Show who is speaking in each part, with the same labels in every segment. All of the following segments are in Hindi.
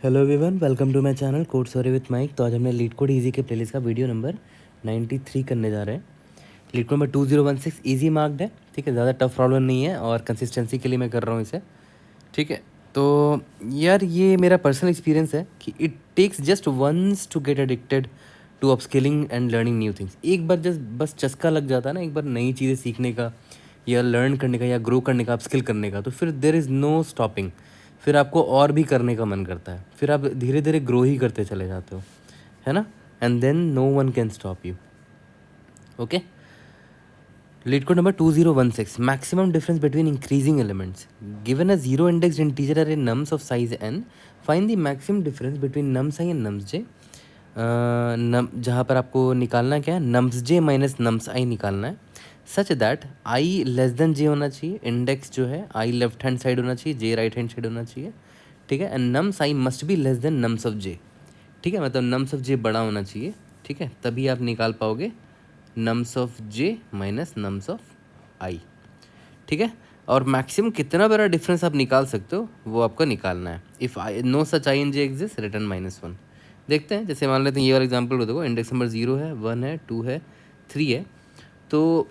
Speaker 1: Hello everyone, welcome to my channel code story with Mike. तो आज हमने लीड कोड इजी के प्लेलिस्ट का वीडियो नंबर 93 करने जा रहे हैं। LeetCode number 2016 easy marked है, ठीक है, ज़्यादा टफ प्रॉब्लम नहीं है और कंसिस्टेंसी के लिए मैं कर रहा हूँ इसे, ठीक है। तो यार ये मेरा पर्सनल एक्सपीरियंस है कि it takes just once to get addicted to upskilling and learning new things. एक बार जस्ट बस चस्का लग जाता है ना, एक बार नई चीज़ें सीखने का या लर्न करने का या ग्रो करने का, अपस्किल करने का, तो फिर देयर इज़ नो स्टॉपिंग। फिर आपको और भी करने का मन करता है, फिर आप धीरे धीरे ग्रो ही करते चले जाते हो, है ना। And then no one can stop you. Okay, LeetCode number 2016 maximum difference between increasing elements given a zero indexed integer array nums of size n, find the maximum difference between nums i and nums j। जहाँ पर आपको निकालना क्या है, nums j minus nums i निकालना है, such that i less than j होना चाहिए, इंडेक्स जो है i लेफ्ट हैंड साइड होना चाहिए, j राइट हैंड साइड होना चाहिए, ठीक है। And nums i must be less than nums of j, ठीक है, मतलब nums ऑफ j बड़ा होना चाहिए, ठीक है, तभी आप निकाल पाओगे nums of J minus nums of I, ठीक है। और मैक्सिमम कितना बड़ा डिफरेंस आप निकाल सकते हो वो आपको निकालना है। If I no such I in J exist return -1। देखते हैं, जैसे मान लेते हैं ये वाला एग्जांपल को देखो, इंडेक्स नंबर 0 है, 1 है, 2 है, 3 है। तो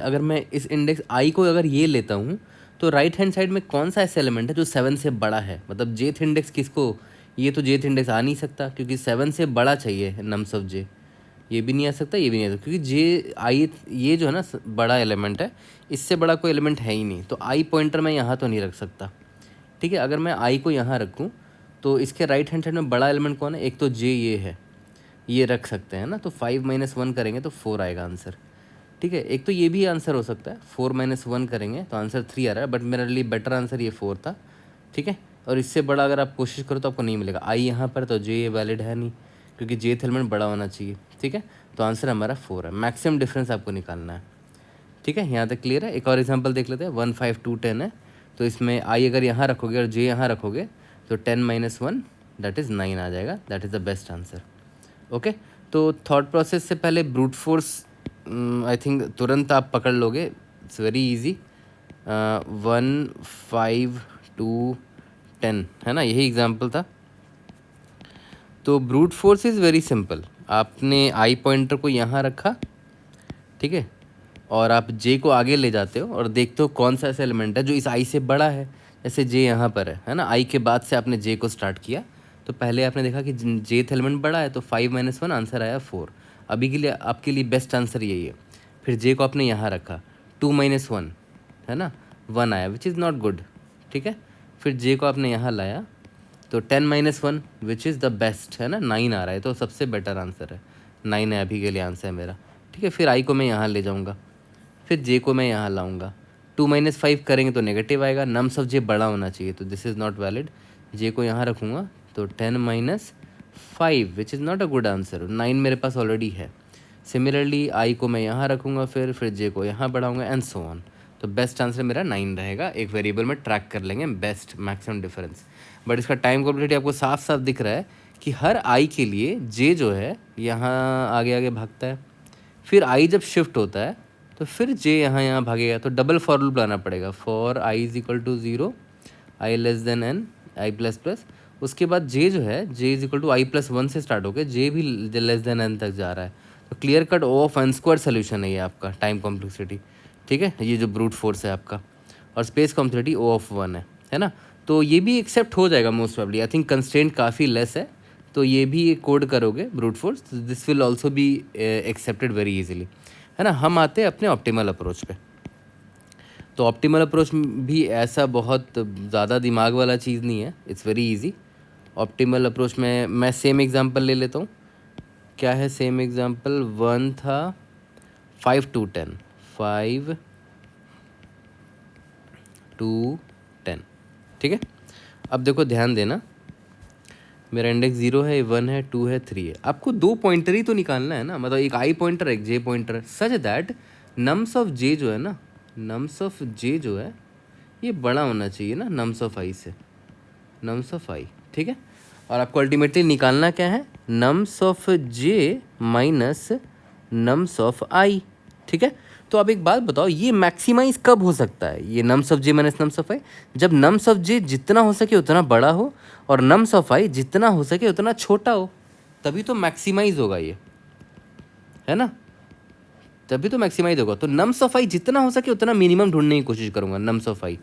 Speaker 1: अगर मैं इस इंडेक्स आई को अगर ये लेता हूँ तो राइट हैंड साइड में कौन सा ऐसा एलिमेंट है जो 7 से बड़ा है, मतलब जेथ इंडेक्स किसको, ये तो जेथ इंडेक्स आ नहीं सकता क्योंकि 7 से बड़ा चाहिए नम्स ऑफ जे, ये भी नहीं आ सकता, ये भी नहीं आ सकता, क्योंकि जे आई ये जो है ना बड़ा एलिमेंट है, इससे बड़ा कोई एलिमेंट है ही नहीं। तो आई पॉइंटर मैं यहाँ तो नहीं रख सकता, ठीक है। अगर मैं आई को यहाँ रखूँ तो इसके राइट हैंड साइड में बड़ा एलिमेंट कौन है, एक तो जे ये है, ये रख सकते हैं ना, तो 5 - 1 करेंगे तो 4 आएगा आंसर, ठीक है। एक तो ये भी आंसर हो सकता है, 4 - 1 करेंगे तो आंसर 3 आ रहा है, बट मेरे लिए बेटर आंसर ये 4 था, ठीक है। और इससे बड़ा अगर आप कोशिश करो तो आपको नहीं मिलेगा, आई यहाँ पर तो जे ये वैलिड है नहीं क्योंकि जेथ एलिमेंट बड़ा होना चाहिए, ठीक है। तो आंसर हमारा 4 है, मैक्सिमम डिफरेंस आपको निकालना है, ठीक है। यहाँ तक क्लियर है। एक और एग्जांपल देख लेते हैं, 1 5 2 10 है, तो इसमें आई अगर यहाँ रखोगे और जे यहाँ रखोगे तो 10 - 1 दैट इज़ 9 आ जाएगा, that is the best answer. Okay, तो थॉट प्रोसेस से पहले ब्रूट फोर्स आई थिंक तुरंत आप पकड़ लोगे, इट्स वेरी इजी। 1 5 2 10 है ना, यही एग्जांपल था। तो brute force is very simple, आपने आई पॉइंटर को यहाँ रखा, ठीक है, और आप जे को आगे ले जाते हो और देखते हो कौन सा ऐसा एलिमेंट है जो इस आई से बड़ा है। जैसे जे यहाँ पर है ना, आई के बाद से आपने जे को स्टार्ट किया, तो पहले आपने देखा कि जेथ एलिमेंट बड़ा है तो 5 - 1 आंसर आया 4। अभी के लिए आपके लिए बेस्ट आंसर यही है। फिर जे को आपने यहाँ रखा, 2 - 1 है ना, 1 आया विच इज़ नॉट गुड, ठीक है। फिर जे को आपने यहाँ लाया तो 10 - 1 विच इज़ द बेस्ट है ना, 9 आ रहा है, तो सबसे बेटर आंसर है 9 है अभी के लिए आंसर है मेरा, ठीक है। फिर आई को मैं यहाँ ले जाऊँगा, फिर जे को मैं यहाँ लाऊंगा, 2 - 5 करेंगे तो नेगेटिव आएगा, नम्स ऑफ जे बड़ा होना चाहिए तो दिस इज़ नॉट वैलिड। जे को यहाँ रखूँगा तो 10 - 5 which is not a good answer, 9 मेरे पास ऑलरेडी है। सिमिलरली आई को मैं यहाँ रखूँगा, फिर जे को यहाँ बढ़ाऊँगा एंड सो ऑन, तो बेस्ट आंसर मेरा 9 रहेगा। एक वेरिएबल में ट्रैक कर लेंगे बेस्ट मैक्सिमम डिफरेंस, बट इसका टाइम कॉम्प्लेक्सिटी आपको साफ साफ दिख रहा है कि हर आई के लिए जे जो है यहाँ आगे आगे भागता है, फिर आई जब शिफ्ट होता है तो फिर जे यहाँ भागेगा, तो डबल फॉर लूप लाना पड़ेगा, for I is equal to 0, I less than N, I plus plus, उसके बाद जे जो है J is equal to I plus 1 से स्टार्ट होकर जे भी लेस देन एन तक जा रहा है। तो clear cut O of N square solution है ये आपका टाइम कॉम्प्लेक्सिटी, ठीक है, ये जो ब्रूट फोर्स है आपका, और स्पेस कॉम्प्लेक्सिटी ओ ऑफ 1 है ना। तो ये भी एक्सेप्ट हो जाएगा most probably, I think constraint काफ़ी लेस है, तो ये भी कोड करोगे brute force, this will also be accepted very easily, है ना। हम आते हैं अपने ऑप्टिमल अप्रोच पे। तो ऑप्टिमल अप्रोच भी ऐसा बहुत ज़्यादा दिमाग वाला चीज़ नहीं है, it's very easy. Optimal approach में मैं सेम एग्जांपल ले लेता हूँ। क्या है सेम एग्जांपल, 1 था 5 to 10, 5 to 10, ठीक है। अब देखो ध्यान देना, मेरा इंडेक्स 0 है, 1 है, 2 है, 3 है, आपको 2 पॉइंटर ही तो निकालना है ना, मतलब एक आई पॉइंटर एक J pointer, such that nums of J जो है ना, नम्स ऑफ जे जो है ये बड़ा होना चाहिए ना नम्स ऑफ आई से, नम्स ऑफ आई, ठीक है। और आपको अल्टीमेटली निकालना क्या है, nums of J minus nums of I, ठीक है। तो अब एक बात बताओ, ये मैक्सिमाइज कब हो सकता है, ये nums of J minus nums of I? जब नम्स ऑफ जे जितना हो सके उतना बड़ा हो और नम्स ऑफ आई जितना हो सके उतना छोटा हो, तभी तो मैक्सिमाइज होगा ये, है ना, तभी तो मैक्सिमाइज होगा। तो नम्स ऑफ आई जितना हो सके उतना मिनिमम ढूंढने की कोशिश करूंगा, नम्स ऑफ आई,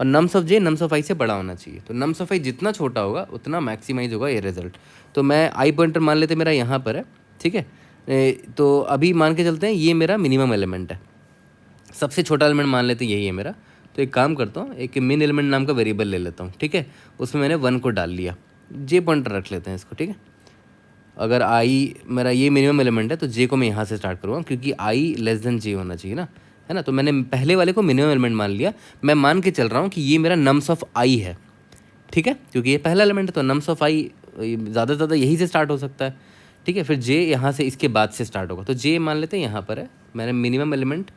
Speaker 1: और nums of J nums of I से बड़ा होना चाहिए। तो नम्स ऑफ आई जितना छोटा होगा उतना मैक्सिमाइज होगा ये रिजल्ट। तो मैं आई पॉइंटर मान लेते मेरा यहाँ पर है, ठीक है। तो अभी मान के चलते हैं ये मेरा मिनिमम एलिमेंट है, सबसे छोटा एलिमेंट मान लेते हैं यही है मेरा। तो एक काम करता हूँ, एक मिन एलिमेंट नाम का वेरिएबल ले लेता हूँ, ठीक है, उसमें मैंने 1 को डाल लिया, जे पॉइंटर रख लेते हैं इसको, ठीक है। अगर आई मेरा ये मिनिमम एलिमेंट है तो जे को मैं यहाँ से स्टार्ट करूँगा, क्योंकि आई लेस देन जे होना चाहिए ना, है ना। तो मैंने पहले वाले को मिनिमम एलिमेंट मान लिया, मैं मान के चल रहा हूँ कि ये मेरा नम्स ऑफ आई है, ठीक है, क्योंकि ये पहला एलिमेंट है तो नम्स ऑफ आई ज़्यादा से ज़्यादा यही से स्टार्ट हो सकता है, ठीक है। फिर जे यहाँ से इसके बाद से स्टार्ट होगा, तो जे मान लेते हैं यहाँ पर है, मैंने मिनिमम एलिमेंट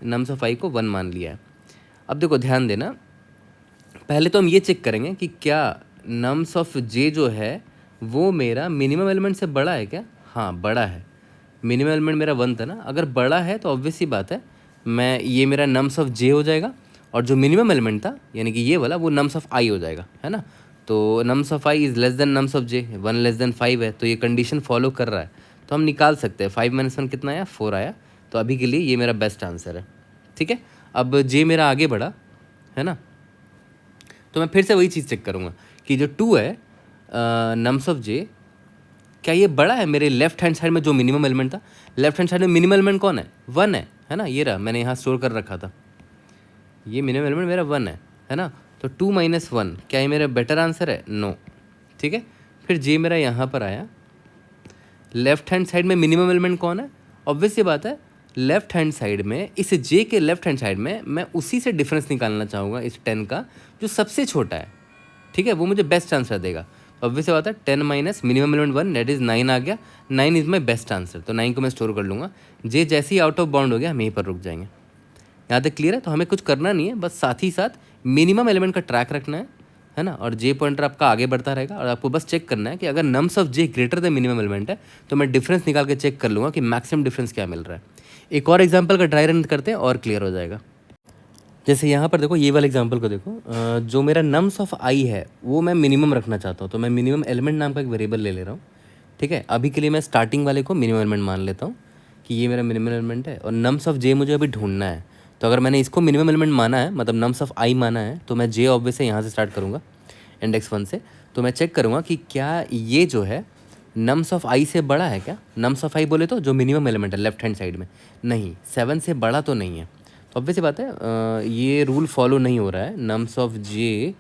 Speaker 1: नम्स ऑफ आई को 1 मान लिया है। अब देखो ध्यान देना, पहले तो हम ये चेक करेंगे कि क्या नम्स ऑफ जे जो है वो मेरा मिनिमम एलिमेंट से बड़ा है क्या। हाँ बड़ा है, मिनिमम एलिमेंट मेरा 1 था ना, अगर बड़ा है तो ऑब्वियस सी बात है मैं ये मेरा नम्स ऑफ जे हो जाएगा, और जो मिनिमम एलिमेंट था यानी कि ये वाला वो नम्स ऑफ आई हो जाएगा, है ना। तो nums of I is less then nums of J, 1 less than 5 है, तो ये कंडीशन फॉलो कर रहा है, तो हम निकाल सकते हैं 5 - 1 कितना आया, 4 आया। तो अभी के लिए ये मेरा बेस्ट आंसर है, ठीक है। अब जे मेरा आगे बढ़ा, है ना, तो मैं फिर से वही चीज़ चेक करूँगा कि जो 2 है नम्स ऑफ जे, क्या ये बड़ा है मेरे लेफ्ट हैंड साइड में जो मिनिमम एलिमेंट था। लेफ्ट हैंड साइड में मिनिमम एलिमेंट कौन है, 1 है ना, ये रहा, मैंने यहाँ स्टोर कर रखा था, ये मिनिमम एलिमेंट मेरा 1 है ना। तो 2 - 1 क्या ये मेरा बेटर आंसर है, नो, ठीक है। फिर जे मेरा यहाँ पर आया, लेफ्ट हैंड साइड में मिनिमम एलिमेंट कौन है, ऑब्वियस ये बात है लेफ्ट हैंड साइड में, इस जे के लेफ्ट हैंड साइड में मैं उसी से डिफरेंस निकालना चाहूँगा इस 10 का जो सबसे छोटा है, ठीक है, वो मुझे बेस्ट आंसर देगा। ऑब्वियस बात है 10 minus minimum element 1 that is 9 आ गया, 9 इज़ माई बेस्ट आंसर, तो 9 को मैं स्टोर कर लूँगा। जे जैसे ही आउट ऑफ बाउंड हो गया हम यहीं पर रुक जाएंगे। यहाँ तक क्लियर है। तो हमें कुछ करना नहीं है, बस साथ ही साथ मिनिमम एलिमेंट का ट्रैक रखना है ना, और जे पॉइंटर आपका आगे बढ़ता रहेगा, और आपको बस चेक करना है कि अगर nums of J greater than minimum element है तो मैं डिफरेंस निकाल के चेक कर लूँगा कि मैक्सिमम डिफरेंस क्या मिल रहा है। एक और एग्जाम्पल का ड्राई रन करते हैं और क्लियर हो जाएगा। जैसे यहाँ पर देखो, ये वाले एग्जांपल को देखो, जो मेरा नम्स ऑफ आई है वो मैं मिनिमम रखना चाहता हूँ, तो मैं मिनिमम एलिमेंट नाम का एक वेरिएबल ले रहा हूँ, ठीक है। अभी के लिए मैं स्टार्टिंग वाले को मिनिमम एलिमेंट मान लेता हूँ कि ये मेरा मिनिमम एलिमेंट है, और नम्स ऑफ जे मुझे अभी ढूंढना है। तो अगर मैंने इसको मिनिमम एलिमेंट माना है, मतलब नम्स ऑफ आई माना है, तो मैं जे ऑब्वियस यहाँ से स्टार्ट करूँगा इंडेक्स 1 से। तो मैं चेक करूँगा कि क्या ये जो है नम्स ऑफ आई से बड़ा है क्या। नम्स ऑफ आई बोले तो जो मिनिमम एलिमेंट है लेफ्ट हैंड साइड में, नहीं 7 से बड़ा तो नहीं है, तो ऑब्वियस बात है ये रूल फॉलो नहीं हो रहा है, नम्स ऑफ जे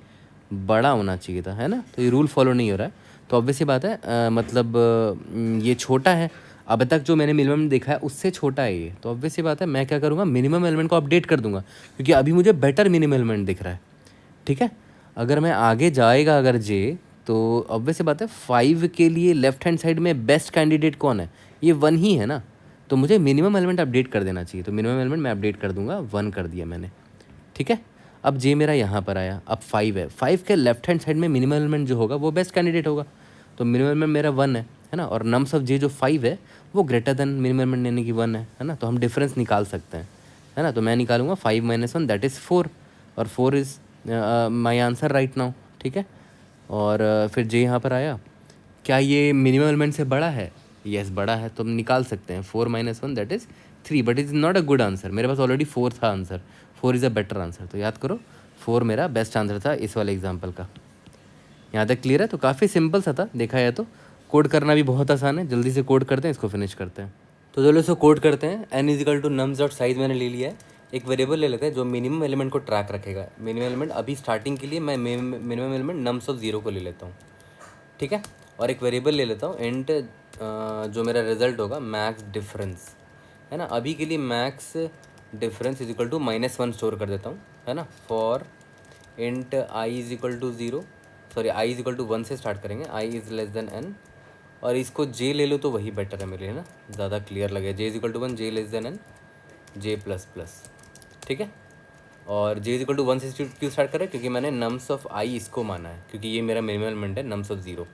Speaker 1: बड़ा होना चाहिए था, है ना, तो ये रूल फॉलो नहीं हो रहा है। तो ऑब्वियस बात है मतलब ये छोटा है, अब तक जो मैंने मिनिमम देखा है उससे छोटा है ये, तो ऑब्वियस बात है मैं क्या करूँगा, मिनिमम एलिमेंट को अपडेट कर दूंगा, क्योंकि अभी मुझे बेटर मिनिमम एलिमेंट दिख रहा है, ठीक है। अगर मैं आगे जाएगा अगर जे, तो ऑब्वियस बात है 5 के लिए लेफ्ट हैंड साइड में बेस्ट कैंडिडेट कौन है, ये 1 ही है ना, तो मुझे मिनिमम एलिमेंट अपडेट कर देना चाहिए। तो मिनिमम एलिमेंट मैं अपडेट कर दूंगा, 1 कर दिया मैंने, ठीक है। अब जे मेरा यहाँ पर आया, अब 5 है, 5 के लेफ्ट हैंड साइड में मिनिमम एलिमेंट जो होगा वो बेस्ट कैंडिडेट होगा, तो मिनिमम एलिमेंट मेरा 1 है ना, और नम्स ऑफ जे जो 5 है वो ग्रेटर देन मिनिमम एलिमेंट यानी कि 1 है ना, तो हम डिफरेंस निकाल सकते हैं, है ना। तो मैं निकालूंगा 5 - 1 दैट इज़ 4, और 4 is my answer right now, ठीक है। और फिर जे यहाँ पर आया, क्या ये मिनिमम एलिमेंट से बड़ा है, यस बड़ा है, तो हम निकाल सकते हैं 4 - 1 that is 3, but is not a good answer, मेरे पास ऑलरेडी 4 था answer, 4 is a better answer, तो याद करो 4 मेरा बेस्ट आंसर था इस वाले एग्जाम्पल का। यहाँ तक क्लियर है। तो काफ़ी सिंपल सा था, देखा जाए तो कोड करना भी बहुत आसान है, जल्दी से कोड करते हैं, इसको फिनिश करते हैं। तो चलो इसको कोड करते हैं। n equal to nums dot size मैंने ले लिया है, एक वेरिएबल ले लेते हैं जो मिनिमम एलिमेंट को ट्रैक रखेगा। मिनिमम एलिमेंट अभी स्टार्टिंग के लिए मैं मिनिमम एलिमेंट नम्स ऑफ 0 को ले लेता हूँ, ठीक है। और एक वेरिएबल ले लेता हूँ इंट, जो मेरा रिजल्ट होगा मैक्स डिफरेंस, है ना। अभी के लिए max difference is equal to -1 store कर देता हूँ, है ना। For int i is equal to 0, sorry i is equal to 1 से स्टार्ट करेंगे, i is less than n, और इसको जे ले लो तो वही बेटर है मेरे लिए, है ना, ज़्यादा क्लियर लगे। J is equal to 1, J less than n, J plus plus, ठीक है। और जे इज इक्वल टू 1 से क्यों स्टार्ट करें, क्योंकि मैंने नम्स ऑफ आई इसको माना है, क्योंकि ये मेरा मिनिमम एलिमेंट है नम्स ऑफ 0,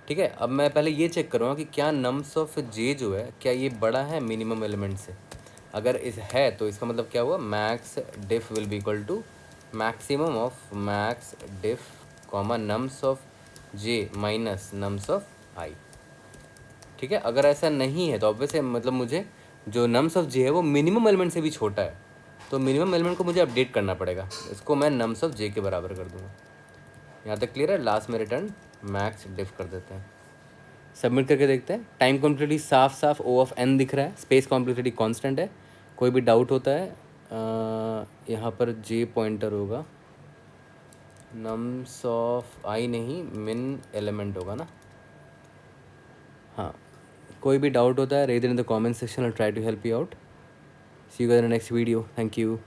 Speaker 1: ठीक है। अब मैं पहले ये चेक करूँगा कि क्या नम्स ऑफ जे जो है क्या ये बड़ा है मिनिमम एलिमेंट से। अगर इस है तो इसका मतलब क्या हुआ, max diff will be equal to maximum of max diff comma nums of J minus nums of I. ठीक है, अगर ऐसा नहीं है तो ऑब्वियसली मतलब मुझे जो नम्स ऑफ जे है वो मिनिमम एलिमेंट से भी छोटा है, तो मिनिमम एलिमेंट को मुझे अपडेट करना पड़ेगा, इसको मैं नम्स ऑफ जे के बराबर कर दूंगा। यहाँ तक क्लियर है। लास्ट में रिटर्न मैक्स डिफ कर देते हैं, सबमिट करके देखते हैं। टाइम कॉम्प्लेक्सिटी साफ साफ ओ ऑफ एन दिख रहा है, स्पेस कॉम्प्लेक्सिटी कांस्टेंट है। कोई भी डाउट होता है यहाँ पर जे पॉइंटर होगा, नम्स ऑफ आई नहीं मिन एलिमेंट होगा ना। हाँ, कोई भी डाउट होता है raise in the comment section, I try to help you out. See you guys in the next video, thank you.